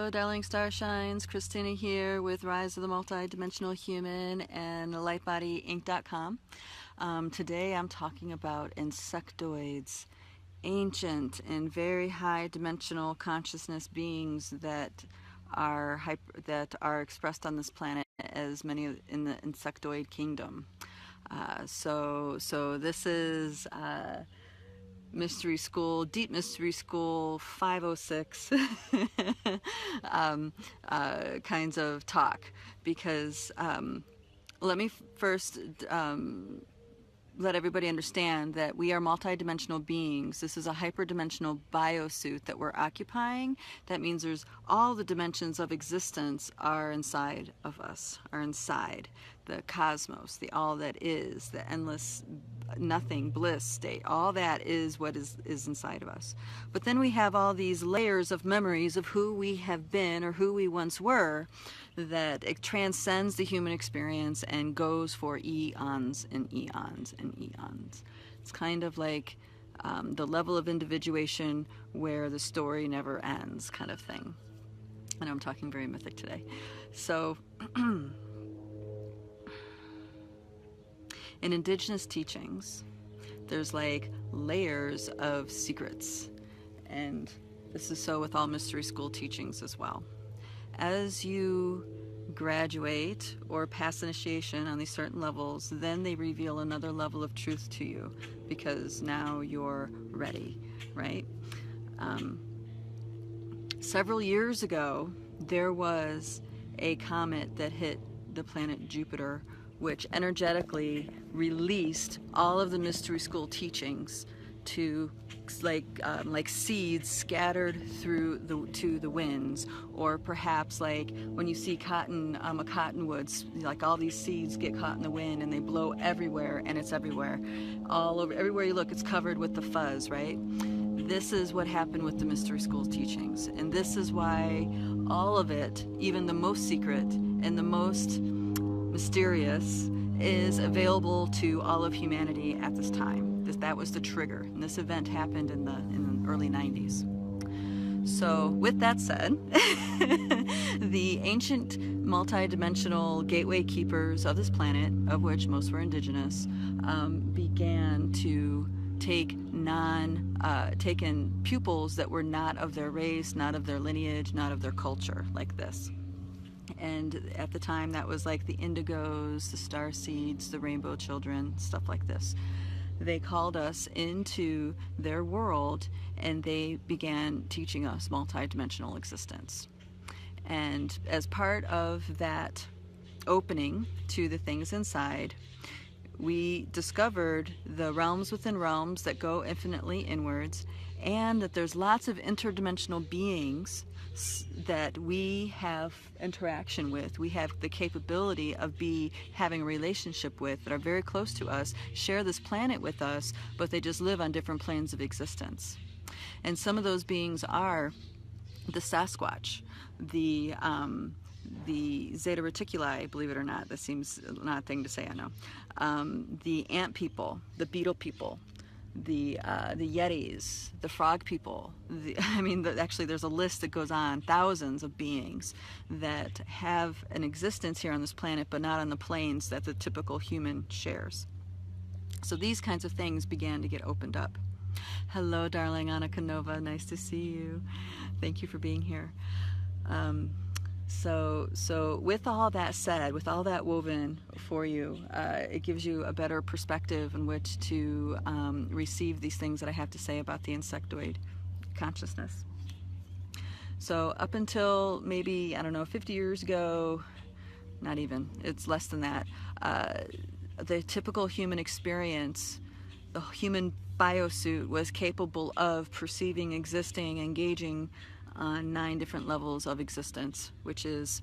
Hello darling starshines, Christina here with Rise of the Multidimensional Human and lightbodyinc.com. Today I'm talking about insectoids, ancient and very high dimensional consciousness beings that are expressed on this planet as many in the insectoid kingdom. So this is Mystery School, Deep Mystery School 506 kinds of talk, because let me first let everybody understand that we are multidimensional beings. This is a hyperdimensional biosuit that we're occupying. That means there's all the dimensions of existence are inside of us, are inside the cosmos, the all that is, the endless nothing bliss state. All that is what is inside of us. But then we have all these layers of memories of who we have been or who we once were, that it transcends the human experience and goes for eons and eons and eons. It's kind of like the level of individuation where the story never ends kind of thing. I know I'm talking very mythic today. So in indigenous teachings, there's like layers of secrets, and this is so with all mystery school teachings as well. As you graduate or pass initiation on these certain levels, then they reveal another level of truth to you, because now you're ready, right? Several years ago, there was a comet that hit the planet Jupiter, which energetically released all of the mystery school teachings to like seeds scattered through to the winds, or perhaps like when you see cotton, a cottonwoods, like all these seeds get caught in the wind and they blow everywhere, and it's everywhere, all over, everywhere you look, it's covered with the fuzz, right? This is what happened with the mystery school teachings, and this is why all of it, even the most secret and the most mysterious, is available to all of humanity at this time. That was the trigger, and this event happened in the early 90s. So with that said, the ancient multidimensional gateway keepers of this planet, of which most were indigenous, began to take in pupils that were not of their race, not of their lineage, not of their culture, like this. And at the time, that was like the indigos, the star seeds, the rainbow children, stuff like this. They called us into their world, and they began teaching us multidimensional existence. And as part of that opening to the things inside, we discovered the realms within realms that go infinitely inwards, and that there's lots of interdimensional beings that we have interaction with, we have the capability of having a relationship with, that are very close to us, share this planet with us, but they just live on different planes of existence. And some of those beings are the Sasquatch, the Zeta Reticuli, believe it or not, that seems an odd thing to say, I know, the ant people, the beetle people, the Yetis, the frog people. Actually there's a list that goes on, thousands of beings that have an existence here on this planet, but not on the planes that the typical human shares. So these kinds of things began to get opened up. Hello darling Annika Nova, nice to see you. Thank you for being here. So with all that said, with all that woven for you, it gives you a better perspective in which to receive these things that I have to say about the insectoid consciousness. So up until maybe, I don't know, 50 years ago, not even, it's less than that, the typical human experience, the human biosuit was capable of perceiving, existing, engaging on 9 different levels of existence, which is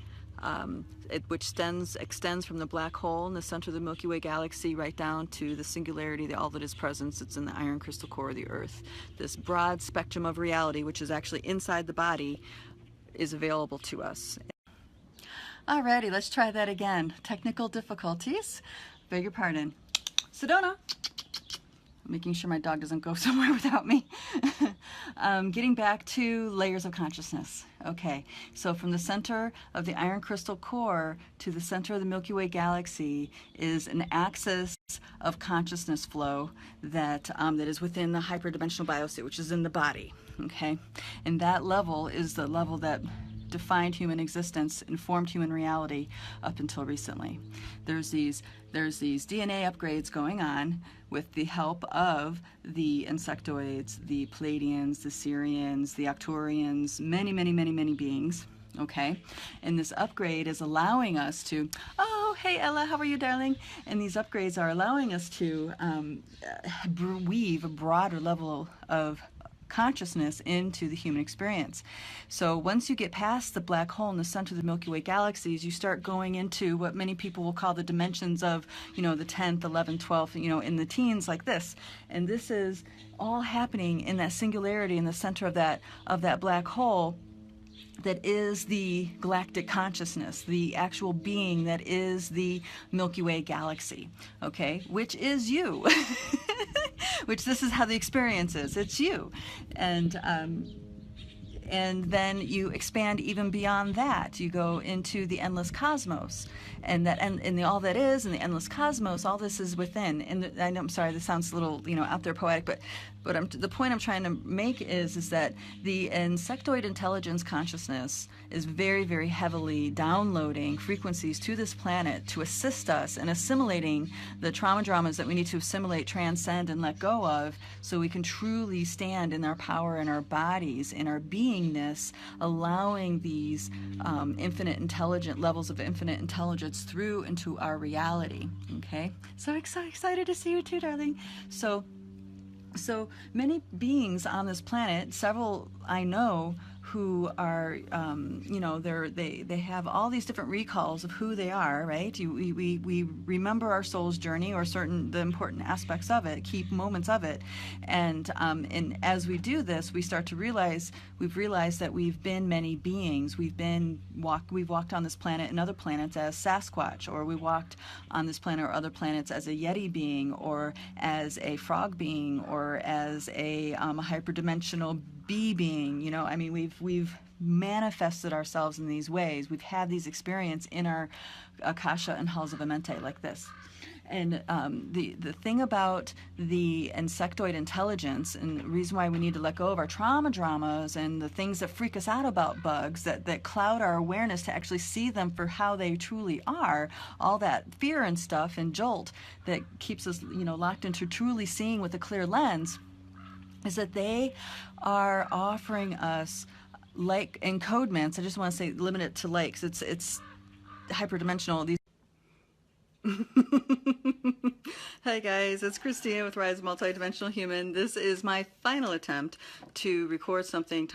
which extends from the black hole in the center of the Milky Way galaxy right down to the singularity, all that is presence. It's in the iron crystal core of the Earth. This broad spectrum of reality, which is actually inside the body, is available to us. Alrighty, let's try that again. Technical difficulties. Beg your pardon. Sedona. Making sure my dog doesn't go somewhere without me. Getting back to layers of consciousness. Okay, so from the center of the iron crystal core to the center of the Milky Way galaxy is an axis of consciousness flow that that is within the hyperdimensional biosuit, which is in the body. Okay, and that level is the level that defined human existence, informed human reality up until recently. There's these DNA upgrades going on with the help of the Insectoids, the Pleiadians, the Sirians, the Arcturians, many beings. Okay, and this upgrade is allowing us to, oh, hey Ella, how are you, darling? And these upgrades are allowing us to weave a broader level of consciousness into the human experience. So once you get past the black hole in the center of the Milky Way galaxies, you start going into what many people will call the dimensions of, the 10th, 11th, 12th, in the teens, like this. And this is all happening in that singularity in the center of that black hole that is the galactic consciousness, the actual being that is the Milky Way galaxy, okay, which is you. Which this is how the experience is. It's you. And then you expand even beyond that. You go into the endless cosmos, and all that is in the endless cosmos. All this is within. And I know, I'm sorry, this sounds a little out there poetic, but the point I'm trying to make is that the insectoid intelligence consciousness is very, very heavily downloading frequencies to this planet to assist us in assimilating the trauma dramas that we need to assimilate, transcend, and let go of, so we can truly stand in our power, in our bodies, in our beingness, allowing these infinite intelligent levels of infinite intelligence through into our reality. Okay, so excited to see you too, darling. So many beings on this planet, several I know, who are, they have all these different recalls of who they are, right? We remember our soul's journey, or the important aspects of it, key moments of it, and as we do this, we start to realize that we've been many beings. We've walked on this planet and other planets as Sasquatch, or we walked on this planet or other planets as a Yeti being, or as a frog being, or as a hyperdimensional bee being. We've manifested ourselves in these ways. We've had these experiences in our Akasha and halls of Amente, like this. And the thing about the insectoid intelligence, and the reason why we need to let go of our trauma dramas and the things that freak us out about bugs, that cloud our awareness to actually see them for how they truly are, all that fear and stuff and jolt that keeps us locked into truly seeing with a clear lens, is that they are offering us, like encodements. I just want to say limit it to likes. It's hyperdimensional. These Hi guys, it's Christina with Rise Multidimensional Human. This is my final attempt to record something,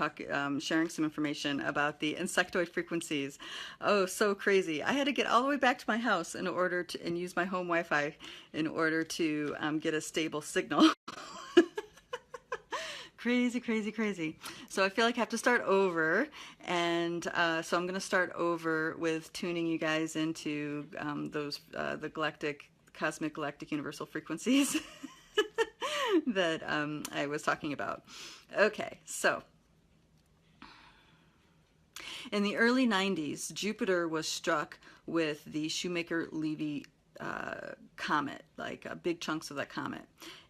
sharing some information about the insectoid frequencies. Oh, so crazy. I had to get all the way back to my house in order to, and use my home Wi-Fi in order to get a stable signal. Crazy. So I feel like I have to start over, and so I'm going to start over with tuning you guys into the cosmic galactic universal frequencies that I was talking about. Okay, so in the early 90s, Jupiter was struck with the Shoemaker-Levy comet, like big chunks of that comet.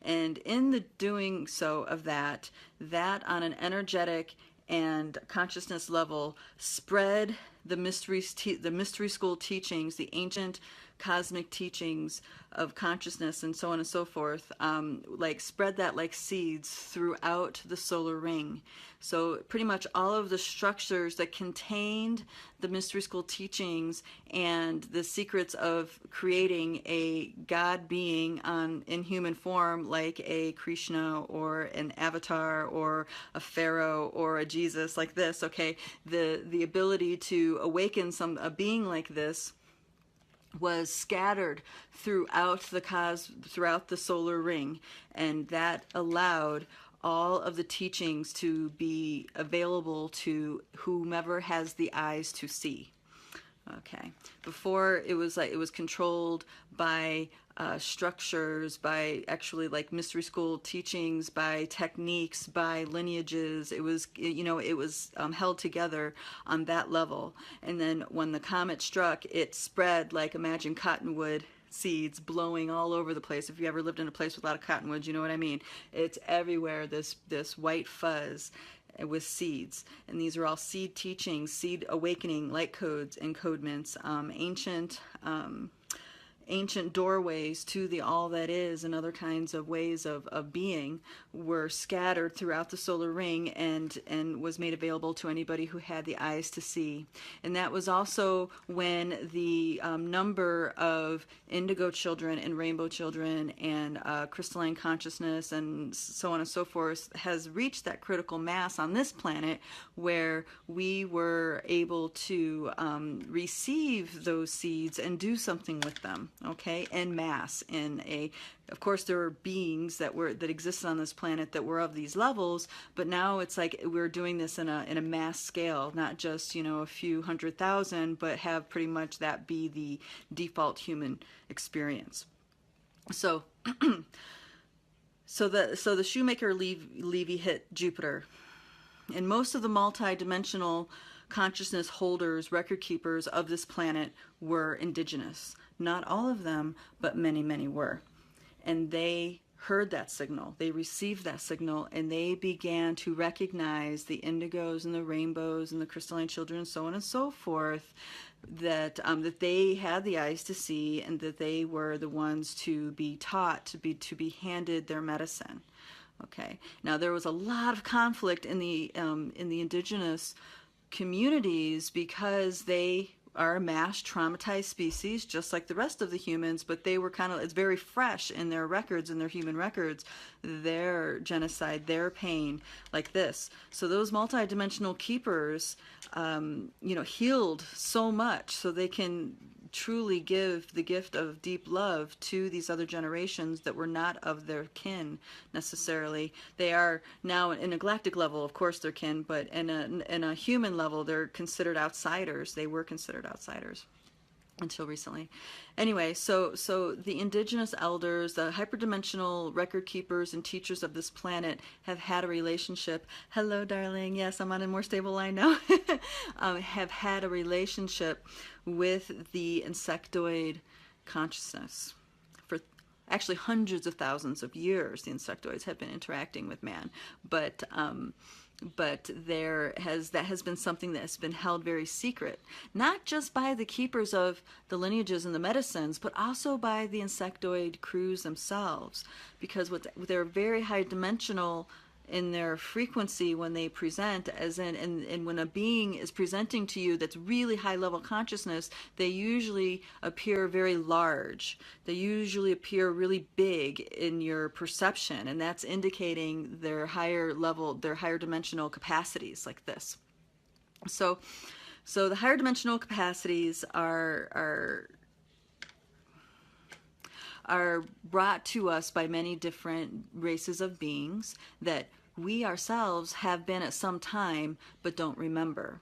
And in the doing so of that on an energetic and consciousness level spread the mystery school teachings, the ancient cosmic teachings of consciousness and so on and so forth, like spread that like seeds throughout the solar ring. So pretty much all of the structures that contained the mystery school teachings and the secrets of creating a God being in human form, like a Krishna or an avatar or a pharaoh or a Jesus, like this, okay, the ability to awaken a being like this was scattered throughout the solar ring, and that allowed all of the teachings to be available to whomever has the eyes to see. Okay. Before it was controlled by structures, by actually like mystery school teachings, by techniques, by lineages. It was, you know, it was held together on that level. And then when the comet struck, it spread like, imagine cottonwood seeds blowing all over the place. If you ever lived in a place with a lot of cottonwoods, you know what I mean. It's everywhere, this white fuzz with seeds. And these are all seed teachings, seed awakening, light codes, encodements, ancient doorways to the all that is, and other kinds of ways of being were scattered throughout the solar ring, and was made available to anybody who had the eyes to see. And that was also when the number of indigo children and rainbow children and crystalline consciousness and so on and so forth has reached that critical mass on this planet, where we were able to receive those seeds and do something with them, okay, en masse. Of course, there were beings that existed on this planet that were of these levels, but now it's like we're doing this in a mass scale, not just, you know, a few 100,000, but have pretty much that be the default human experience. So, so the Shoemaker Levy hit Jupiter, and most of the multi-dimensional consciousness holders, record keepers of this planet were indigenous. Not all of them, but many, many were. And they heard that signal, they received that signal, and they began to recognize the indigos and the rainbows and the crystalline children and so on and so forth, that they had the eyes to see, and that they were the ones to be taught, to be handed their medicine. Okay. Now there was a lot of conflict in the indigenous communities, because they are a mass traumatized species just like the rest of the humans, but they were it's very fresh in their records, in their human records, their genocide, their pain, like this. So those multidimensional keepers, you know, healed so much, so they can truly give the gift of deep love to these other generations that were not of their kin necessarily. They are now in a galactic level, of course, they're kin, but in a human level, they're considered outsiders. They were considered outsiders until recently. Anyway, so the indigenous elders, the hyperdimensional record keepers and teachers of this planet have had a relationship. Hello, darling. Yes, I'm on a more stable line now. Have had a relationship with the insectoid consciousness for actually hundreds of thousands of years. The insectoids have been interacting with man, but that has been something that has been held very secret, not just by the keepers of the lineages and the medicines, but also by the insectoid crews themselves, because they're very high dimensional in their frequency when they present, and when a being is presenting to you that's really high level consciousness, they usually appear very large. They usually appear really big in your perception, and that's indicating their higher level, their higher dimensional capacities, like this. So the higher dimensional capacities are brought to us by many different races of beings that we ourselves have been at some time but don't remember.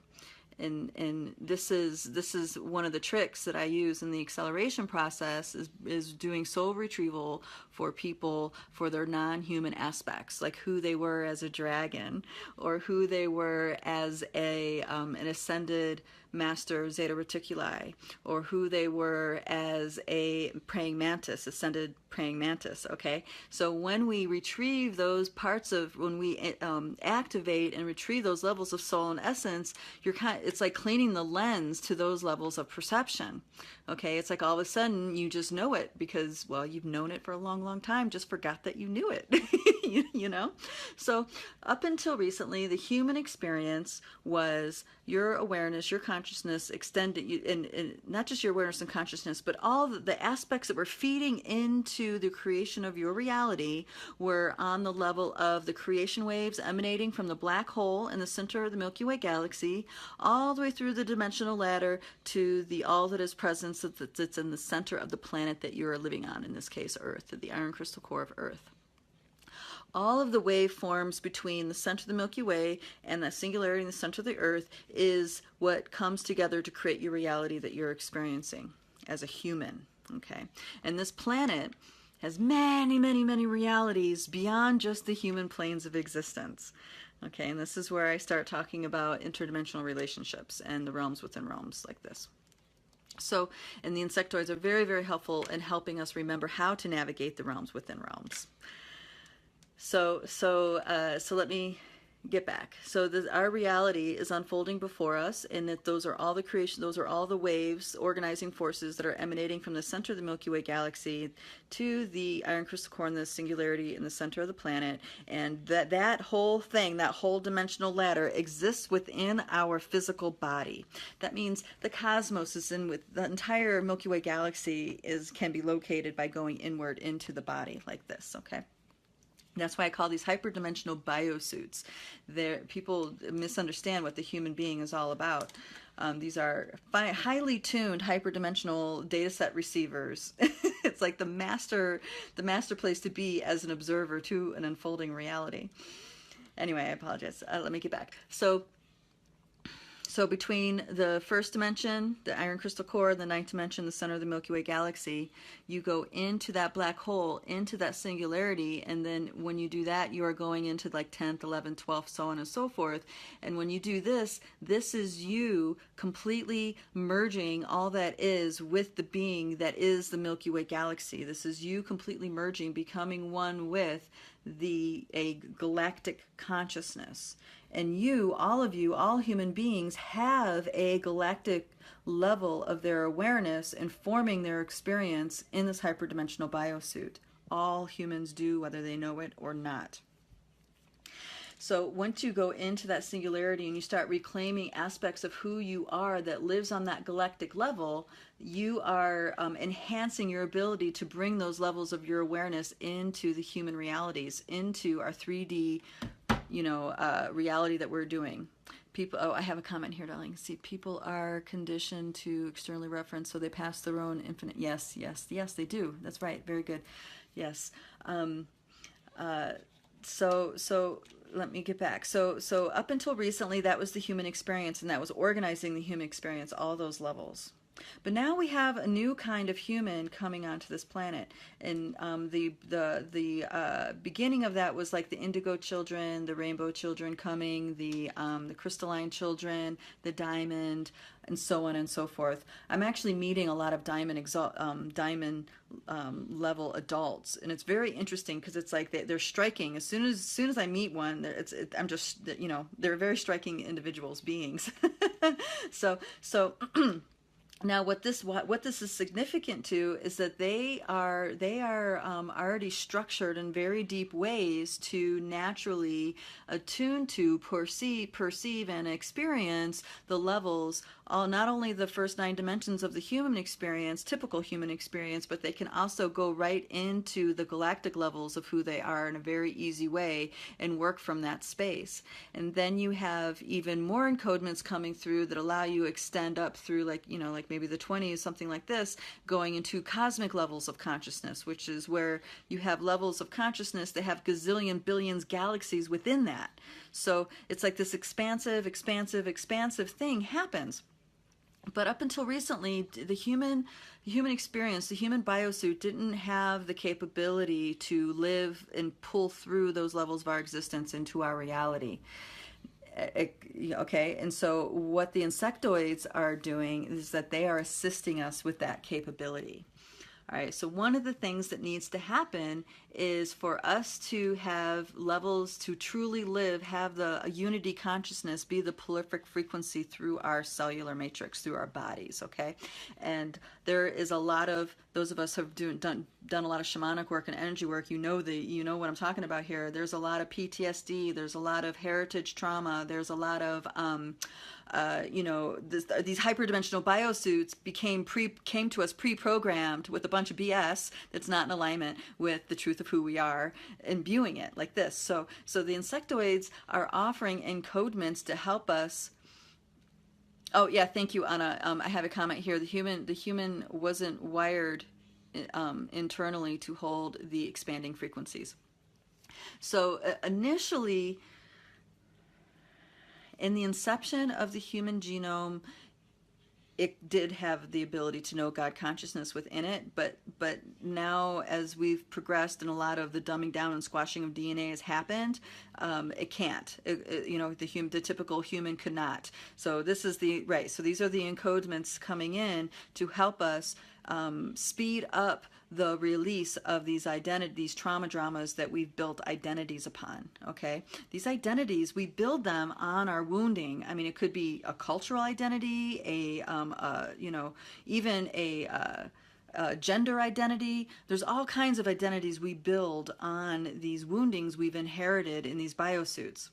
And this is one of the tricks that I use in the acceleration process, is doing soul retrieval for people for their non-human aspects, like who they were as a dragon, or who they were as an ascended master Zeta Reticuli, or who they were as a praying mantis, ascended praying mantis. Okay, so when we retrieve those parts of, when we activate and retrieve those levels of soul and essence, it's like cleaning the lens to those levels of perception. Okay, it's like all of a sudden you just know it, because, well, you've known it for a long, long time, just forgot that you knew it. you know? So up until recently, the human experience was your awareness, your consciousness extended, and not just your awareness and consciousness, but all the aspects that were feeding into the creation of your reality were on the level of the creation waves emanating from the black hole in the center of the Milky Way galaxy, all the way through the dimensional ladder to the all that is presence that's in the center of the planet that you're living on, in this case Earth, the iron crystal core of Earth. All of the waveforms between the center of the Milky Way and the singularity in the center of the Earth is what comes together to create your reality that you're experiencing as a human. Okay, and this planet has many, many, many realities beyond just the human planes of existence. Okay, and this is where I start talking about interdimensional relationships and the realms within realms like this. So, and the insectoids are very, very helpful in helping us remember how to navigate the realms within realms. So let me get back. So our reality is unfolding before us, and that those are all the creation, those are all the waves, organizing forces that are emanating from the center of the Milky Way galaxy to the iron crystal core and the singularity in the center of the planet, and that whole thing, that whole dimensional ladder exists within our physical body. That means the cosmos is in with the entire Milky Way galaxy can be located by going inward into the body like this, okay? That's why I call these hyperdimensional biosuits. People misunderstand what the human being is all about. These are highly tuned hyperdimensional data set receivers. It's like the master place to be as an observer to an unfolding reality. Anyway, I apologize. Let me get back. So between the first dimension, the iron crystal core, the ninth dimension, the center of the Milky Way galaxy, you go into that black hole, into that singularity, and then when you do that, you are going into like 10th, 11th, 12th, so on and so forth. And when you do this, this is you completely merging all that is with the being that is the Milky Way galaxy. This is you completely merging, becoming one with a galactic consciousness. And all of you, all human beings have a galactic level of their awareness informing their experience in this hyperdimensional biosuit. All humans do, whether they know it or not. So once you go into that singularity and you start reclaiming aspects of who you are that lives on that galactic level, you are enhancing your ability to bring those levels of your awareness into the human realities, into our 3D reality that we're doing. I have a comment here, darling. See, people are conditioned to externally reference, so they pass their own infinite. Yes, they do. That's right. Very good. Yes. So let me get back. So up until recently, that was the human experience, and that was organizing the human experience, all those levels. But now we have a new kind of human coming onto this planet, and the beginning of that was like the indigo children, the rainbow children coming, the crystalline children, the diamond, and so on and so forth. I'm actually meeting a lot of diamond level adults, and it's very interesting because it's like they're striking. As soon as I meet one, I'm just they're very striking individuals, beings. So. Now, what this is significant to is that they are already structured in very deep ways to naturally attune to, perceive, and experience the levels, not only the first 9 dimensions of the human experience, typical human experience, but they can also go right into the galactic levels of who they are in a very easy way and work from that space. And then you have even more encodements coming through that allow you to extend up through like maybe the 20s, something like this, going into cosmic levels of consciousness, which is where you have levels of consciousness that have gazillion billions galaxies within that. So it's like this expansive thing happens. But up until recently, the human experience, the human biosuit didn't have the capability to live and pull through those levels of our existence into our reality. Okay, and so what the insectoids are doing is that they are assisting us with that capability. All right, so one of the things that needs to happen is for us to have levels to truly live, have a unity consciousness be the prolific frequency through our cellular matrix, through our bodies, okay? And there is a lot of, those of us who have done a lot of shamanic work and energy work, you know what I'm talking about here. There's a lot of PTSD, there's a lot of heritage trauma, there's a lot of these hyperdimensional biosuits came to us pre-programmed with a bunch of BS that's not in alignment with the truth of who we are, imbuing it like this. So the insectoids are offering encodements to help us. Oh yeah, thank you, Anna. I have a comment here. The human wasn't wired internally to hold the expanding frequencies. So initially, in the inception of the human genome, it did have the ability to know God consciousness within it, but now as we've progressed and a lot of the dumbing down and squashing of DNA has happened, it can't. You know, the typical human could not. So this is so these are the encodements coming in to help us speed up the release of these trauma dramas that we've built identities upon. Okay, these identities, we build them on our wounding. I mean, it could be a cultural identity, even a gender identity. There's all kinds of identities we build on these woundings we've inherited in these biosuits.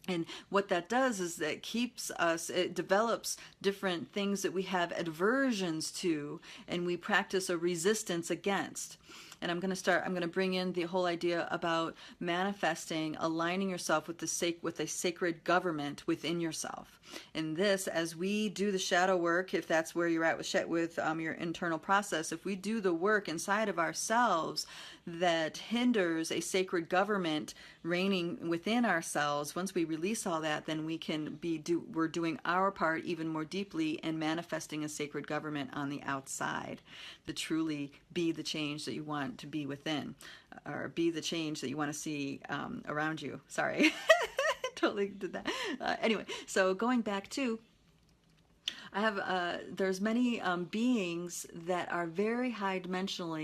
And what that does is that it develops different things that we have aversions to, and we practice a resistance against. And I'm going to bring in the whole idea about manifesting, aligning yourself with a sacred government within yourself. And this, as we do the shadow work, if that's where you're at with your internal process, if we do the work inside of ourselves that hinders a sacred government reigning within ourselves, once we release all that, then we're doing our part even more deeply and manifesting a sacred government on the outside to truly be the change that you want to be within, or be the change that you want to see around you. Sorry. Totally did that. Anyway, so going back to, I have there's many beings that are very high dimensional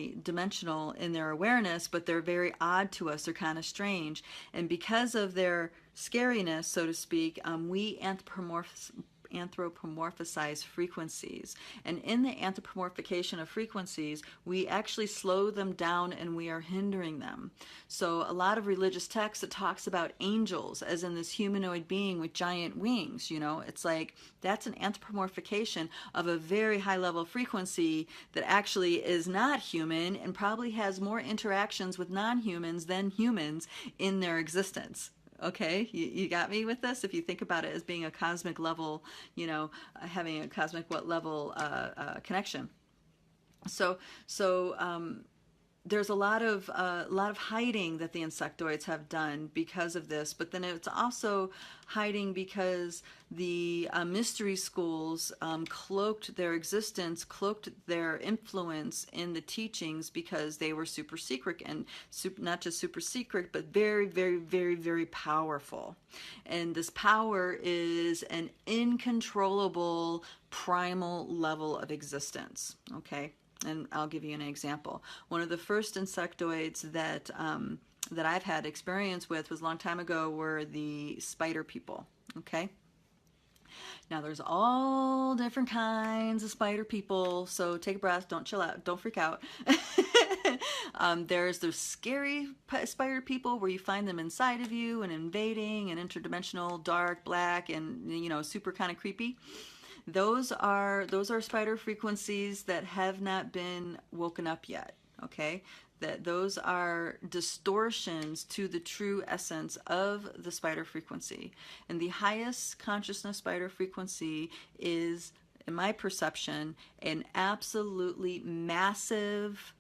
in their awareness, but they're very odd to us. They're kind of strange, and because of their scariness, so to speak, we anthropomorphize frequencies, and in the anthropomorphication of frequencies, we actually slow them down and we are hindering them. So a lot of religious texts that talks about angels as in this humanoid being with giant wings, you know, it's like that's an anthropomorphication of a very high level frequency that actually is not human and probably has more interactions with non-humans than humans in their existence. Okay, you got me with this? If you think about it as being a cosmic level, you know, having a cosmic level connection. So there's a lot of hiding that the insectoids have done because of this, but then it's also hiding because the mystery schools cloaked their existence, cloaked their influence in the teachings because they were super secret, and not just super secret, but very, very, very, very powerful. And this power is an incontrollable primal level of existence. Okay. And I'll give you an example. One of the first insectoids that I've had experience with was a long time ago were the spider people. Okay. Now there's all different kinds of spider people, so take a breath, don't chill out, don't freak out. There's those scary spider people where you find them inside of you and invading and interdimensional, dark, black, and you know, super kind of creepy. Those are spider frequencies that have not been woken up yet, okay? That those are distortions to the true essence of the spider frequency. And the highest consciousness spider frequency is, in my perception, an absolutely massive,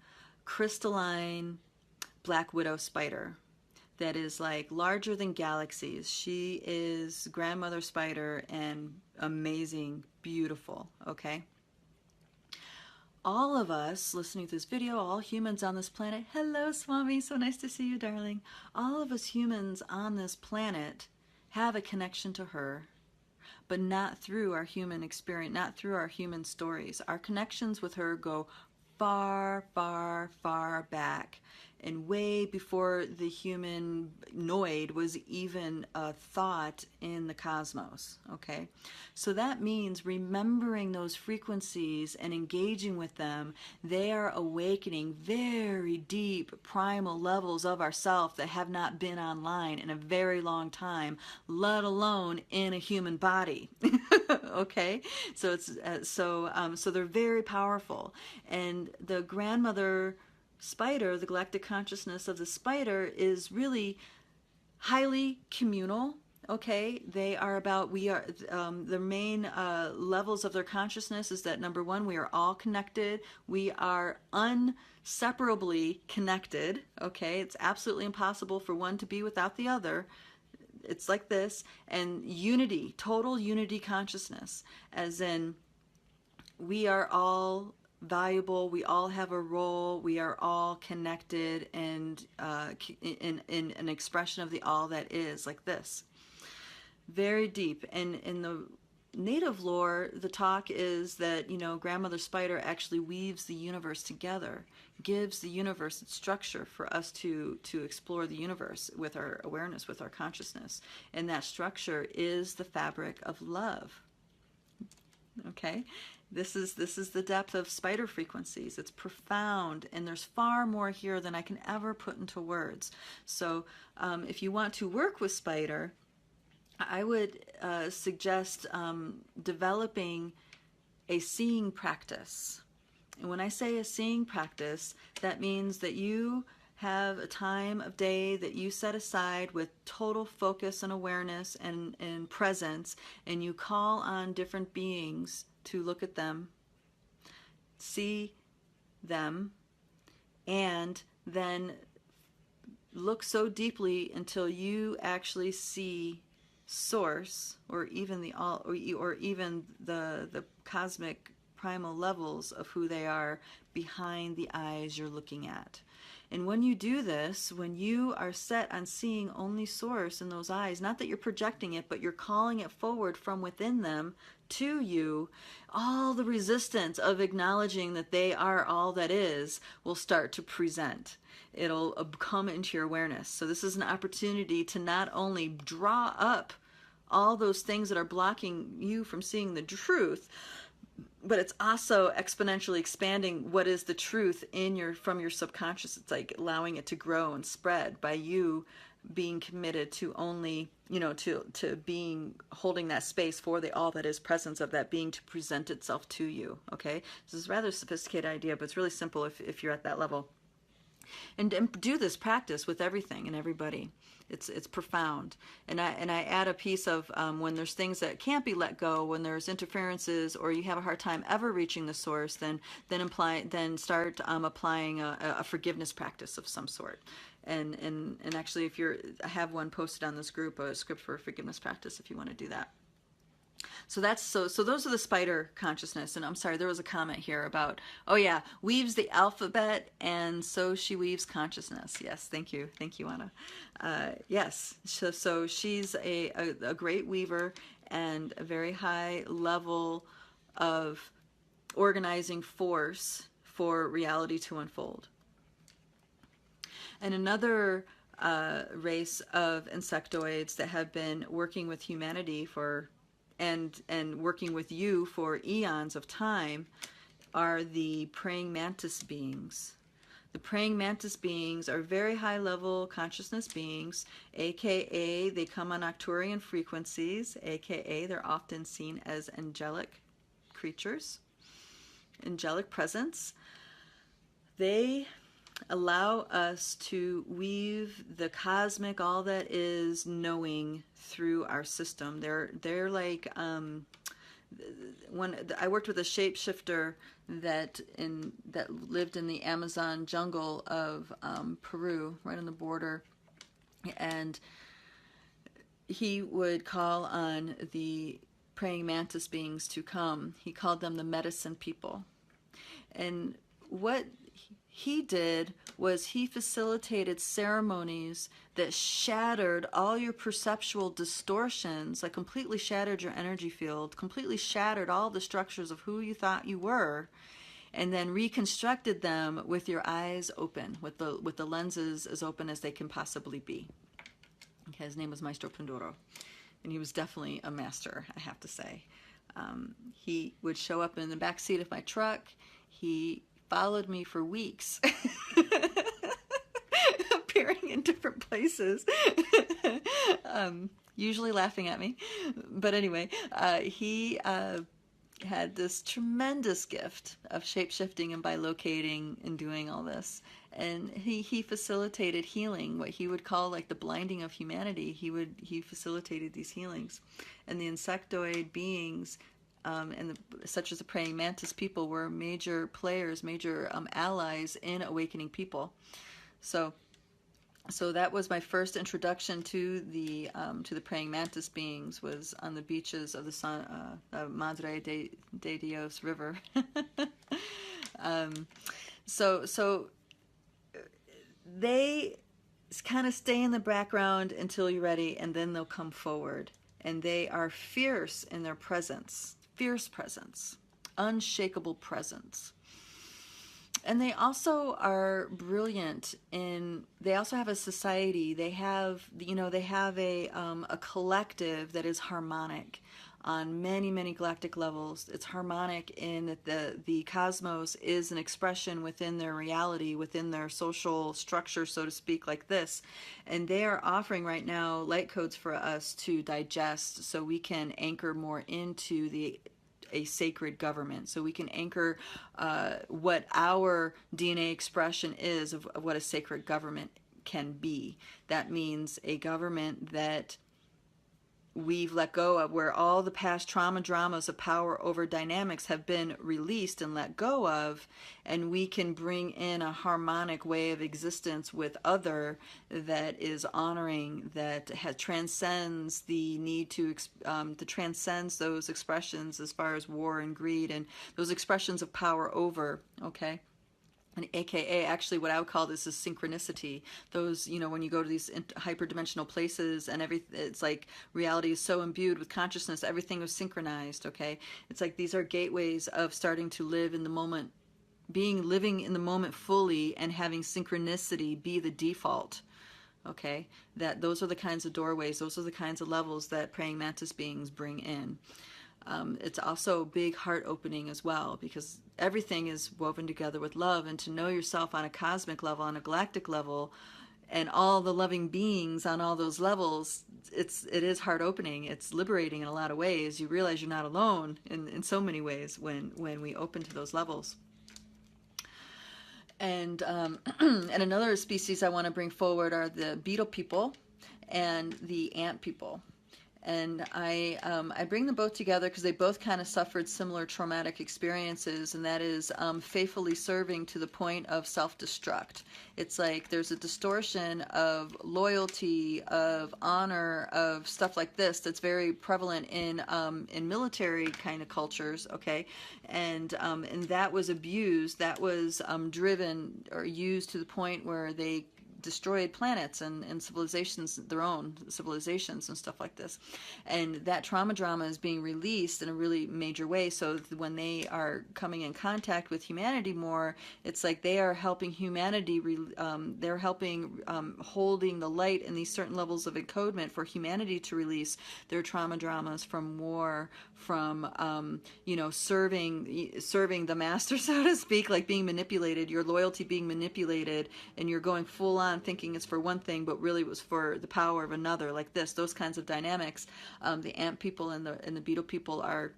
crystalline black widow spider that is like larger than galaxies. She is grandmother spider and amazing, beautiful, okay? All of us listening to this video, all humans on this planet, hello Swami, so nice to see you, darling. All of us humans on this planet have a connection to her, but not through our human experience, not through our human stories. Our connections with her go far, far, far back, and way before the humanoid was even a thought in the cosmos, okay? So that means remembering those frequencies and engaging with them, they are awakening very deep primal levels of ourself that have not been online in a very long time, let alone in a human body. Okay? So it's so they're very powerful. And the grandmother spider, the galactic consciousness of the spider, is really highly communal. Okay, they are about, the main levels of their consciousness is that, number one, we are all connected. We are inseparably connected. Okay, it's absolutely impossible for one to be without the other. It's like this. And unity, total unity consciousness, as in we are all valuable, we all have a role, we are all connected, and in an expression of the all that is, like this. Very deep. And in the native lore, the talk is that, you know, Grandmother Spider actually weaves the universe together, gives the universe its structure for us to explore the universe with our awareness, with our consciousness. And that structure is the fabric of love. Okay? This is the depth of spider frequencies. It's profound, and there's far more here than I can ever put into words. So if you want to work with spider, I would suggest developing a seeing practice. And when I say a seeing practice, that means that you have a time of day that you set aside with total focus and awareness and presence, and you call on different beings to look at them, see them, and then look so deeply until you actually see source, or even the all, or even the cosmic primal levels of who they are behind the eyes you're looking at. And when you do this, when you are set on seeing only source in those eyes, not that you're projecting it, but you're calling it forward from within them to you, all the resistance of acknowledging that they are all that is will start to present. It'll come into your awareness. So this is an opportunity to not only draw up all those things that are blocking you from seeing the truth, but it's also exponentially expanding what is the truth in your, from your subconscious. It's like allowing it to grow and spread by you being committed to only, you know, to being, holding that space for the all that is presence of that being to present itself to you. Okay, this is a rather sophisticated idea, but it's really simple if you're at that level. And do this practice with everything and everybody. It's profound. And I add a piece of when there's things that can't be let go, when there's interferences, or you have a hard time ever reaching the source, then start applying a forgiveness practice of some sort. And actually, if I have one posted on this group, a script for a forgiveness practice, if you want to do that. So that's so those are the spider consciousness. And I'm sorry, there was a comment here about, oh yeah, weaves the alphabet, and so she weaves consciousness. Yes, thank you, Anna. Yes, so she's a great weaver and a very high level of organizing force for reality to unfold. And another race of insectoids that have been working with humanity for and working with you for eons of time are the praying mantis beings. The praying mantis beings are very high level consciousness beings, aka they come on Arcturian frequencies, aka they're often seen as angelic creatures, angelic presence. They allow us to weave the cosmic all that is knowing through our system. They're like when I worked with a shapeshifter that lived in the Amazon jungle of Peru, right on the border, and he would call on the praying mantis beings to come. He called them the medicine people. And what he did was he facilitated ceremonies that shattered all your perceptual distortions, like completely shattered your energy field, completely shattered all the structures of who you thought you were, and then reconstructed them with your eyes open, with the lenses as open as they can possibly be. Okay, his name was Maestro Pandoro, and he was definitely a master, I have to say. He would show up in the back seat of my truck. He followed me for weeks, appearing in different places, usually laughing at me. But anyway, he had this tremendous gift of shape-shifting and bilocating and doing all this. And he facilitated healing, what he would call like the blinding of humanity. He facilitated these healings. And the insectoid beings, such as the praying mantis people, were major players, major allies in awakening people. So So that was my first introduction to the praying mantis beings, was on the beaches of the Madre de Dios River. So they kind of stay in the background until you're ready, and then they'll come forward. And they are fierce in their presence, fierce presence, unshakable presence. And they also are brilliant in, they also have a society. They have, they have a collective that is harmonic on many, many galactic levels. It's harmonic in that the cosmos is an expression within their reality, within their social structure, so to speak, like this. And they are offering right now light codes for us to digest, so we can anchor more into a sacred government, so we can anchor what our DNA expression is of what a sacred government can be. That means a government that we've let go of, where all the past trauma dramas of power over dynamics have been released and let go of, and we can bring in a harmonic way of existence with other that is honoring, that transcends the need to transcends those expressions as far as war and greed and those expressions of power over, okay? And AKA, actually, what I would call this is synchronicity. Those, when you go to these hyperdimensional places and it's like reality is so imbued with consciousness, everything was synchronized, okay? It's like these are gateways of starting to live in the moment, living in the moment fully, and having synchronicity be the default, okay? That those are the kinds of doorways, those are the kinds of levels that praying mantis beings bring in. It's also big heart opening as well, because everything is woven together with love, and to know yourself on a cosmic level, on a galactic level, and all the loving beings on all those levels, it is heart opening. It's liberating in a lot of ways. You realize you're not alone in so many ways when we open to those levels. And and another species I want to bring forward are the beetle people and the ant people. And I bring them both together because they both kind of suffered similar traumatic experiences, and that is faithfully serving to the point of self-destruct. It's like there's a distortion of loyalty, of honor, of stuff like this that's very prevalent in military kind of cultures, okay? And that was abused, that was driven or used to the point where they destroyed planets and civilizations, their own civilizations and stuff like this. And that trauma drama is being released in a really major way, so when they are coming in contact with humanity more, it's like they are helping humanity, they're helping holding the light in these certain levels of encodement for humanity to release their trauma dramas from war, from serving the master, so to speak, like being manipulated, your loyalty being manipulated, and you're going full on thinking it's for one thing, but really it was for the power of another, like this, those kinds of dynamics. The ant people and the beetle people are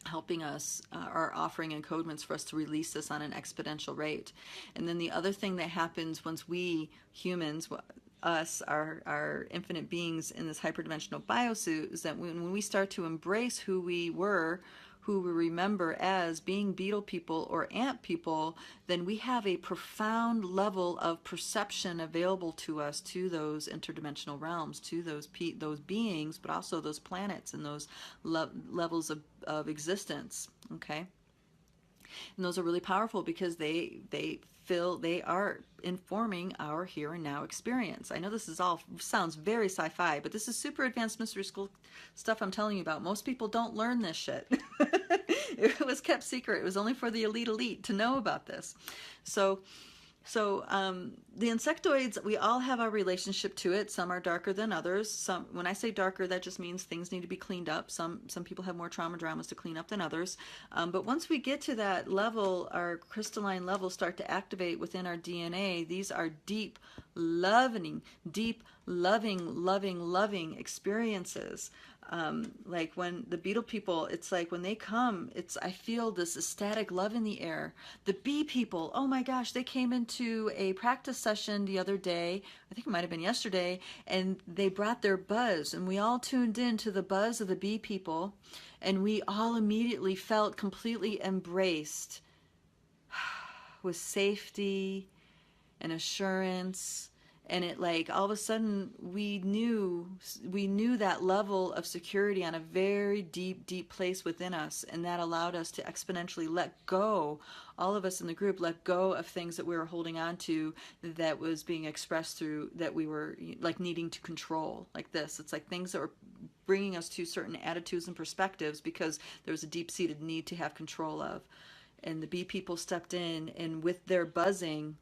helping us, are offering encodements for us to release this on an exponential rate. And then the other thing that happens once we humans, us, our infinite beings in this hyperdimensional biosuit, is that when we start to embrace who we were, who we remember as being beetle people or ant people, then we have a profound level of perception available to us, to those interdimensional realms, to those beings, but also those planets and those levels of existence, okay? And those are really powerful because they are informing our here and now experience. I know this is all sounds very sci-fi, but this is super advanced mystery school stuff I'm telling you about. Most people don't learn this shit. It was kept secret. It was only for the elite to know about this. So the insectoids, we all have our relationship to it. Some are darker than others. When I say darker, that just means things need to be cleaned up. Some people have more trauma dramas to clean up than others. But once we get to that level, our crystalline levels start to activate within our DNA. These are deep, loving experiences. Like when the beetle people, it's like when they come, I feel this ecstatic love in the air. The bee people, oh my gosh, they came into a practice session the other day, I think it might have been yesterday, and they brought their buzz, and we all tuned in to the buzz of the bee people, and we all immediately felt completely embraced with safety and assurance And it, like, all of a sudden we knew that level of security on a very deep place within us, and that allowed us to exponentially let go, all of us in the group let go of things that we were holding on to, that was being expressed through, that we were like needing to control, like this. It's like things that were bringing us to certain attitudes and perspectives because there was a deep-seated need to have control of. And the bee people stepped in, and with their buzzing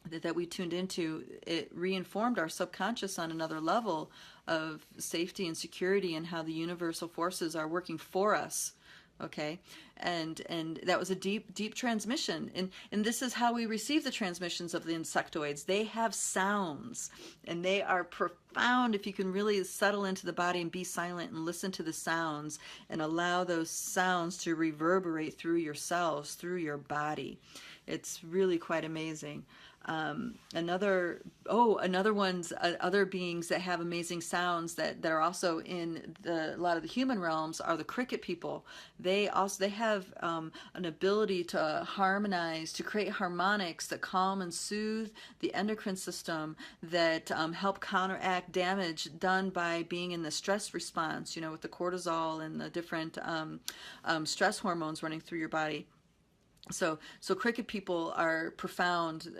that we tuned into, it reinformed our subconscious on another level of safety and security, and how the universal forces are working for us. Okay, and that was a deep transmission, and this is how we receive the transmissions of the insectoids. They have sounds, and they are profound if you can really settle into the body and be silent and listen to the sounds, and allow those sounds to reverberate through your cells, through your body. It's really quite amazing. Other beings that have amazing sounds that are also in a lot of the human realms are the cricket people. They have an ability to harmonize, to create harmonics that calm and soothe the endocrine system, that help counteract damage done by being in the stress response, with the cortisol and the different stress hormones running through your body. So cricket people are profound.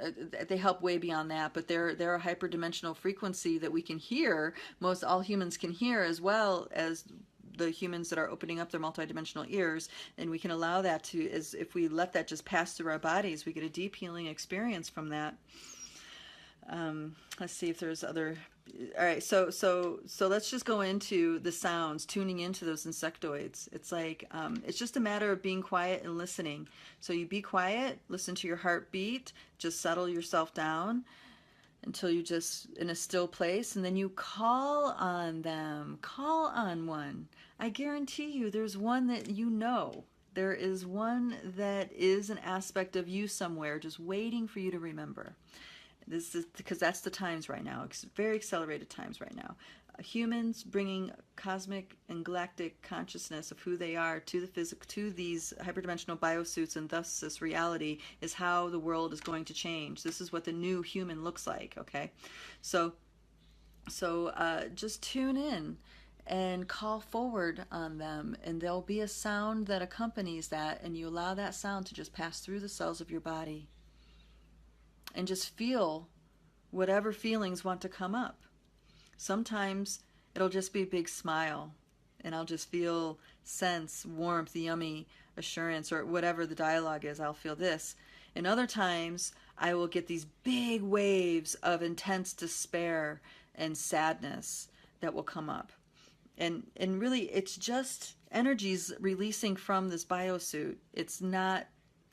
They help way beyond that, but they're a hyperdimensional frequency that we can hear. Most all humans can hear, as well as the humans that are opening up their multidimensional ears, and we can allow that to, as if we let that just pass through our bodies, we get a deep healing experience from that. Let's see if there's other. All right, so let's just go into the sounds, tuning into those insectoids. It's like it's just a matter of being quiet and listening. So you be quiet, listen to your heartbeat, just settle yourself down until you just in a still place, and then you call on them. Call on one. I guarantee you, there's one that you know. There is one that is an aspect of you somewhere, just waiting for you to remember. This is because that's the times right now. It's very accelerated times right now. Humans bringing cosmic and galactic consciousness of who they are to the to these hyperdimensional biosuits, and thus this reality is how the world is going to change. This is what the new human looks like. Okay, so just tune in and call forward on them, and there'll be a sound that accompanies that, and you allow that sound to just pass through the cells of your body. And just feel whatever feelings want to come up. Sometimes it'll just be a big smile, and I'll just feel sense, warmth, yummy, assurance, or whatever the dialogue is, I'll feel this. And other times I will get these big waves of intense despair and sadness that will come up. And really, it's just energies releasing from this biosuit. It's not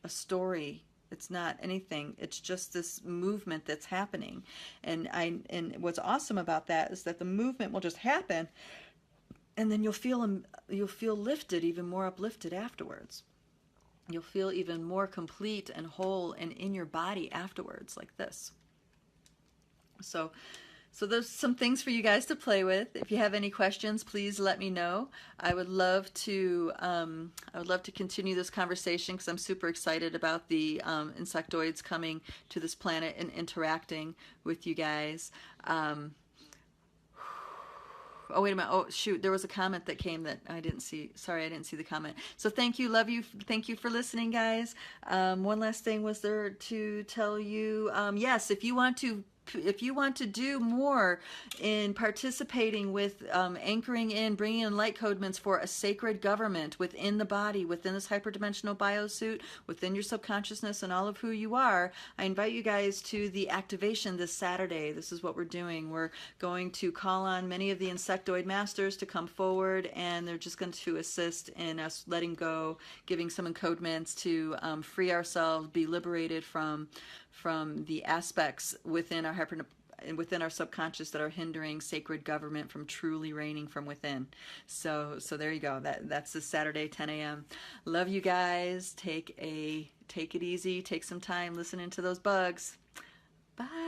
a story. It's not anything. It's just this movement that's happening. And what's awesome about that is that the movement will just happen, and then you'll feel lifted, even more uplifted afterwards. You'll feel even more complete and whole and in your body afterwards, like this. So there's some things for you guys to play with. If you have any questions, please let me know. I would love to continue this conversation, because I'm super excited about the insectoids coming to this planet and interacting with you guys. Oh, wait a minute. Oh, shoot. There was a comment that came that I didn't see. Sorry, I didn't see the comment. So thank you. Love you. Thank you for listening, guys. One last thing was there to tell you. Yes, if you want to do more in participating with anchoring in, bringing in light codements for a sacred government within the body, within this hyperdimensional biosuit, within your subconsciousness and all of who you are, I invite you guys to the activation this Saturday. This is what we're doing. We're going to call on many of the insectoid masters to come forward, and they're just going to assist in us letting go, giving some encodements to free ourselves, be liberated from the aspects within our subconscious that are hindering sacred government from truly reigning from within. So there you go. That's this Saturday, 10 a.m. Love you guys. Take it easy. Take some time listening to those bugs. Bye.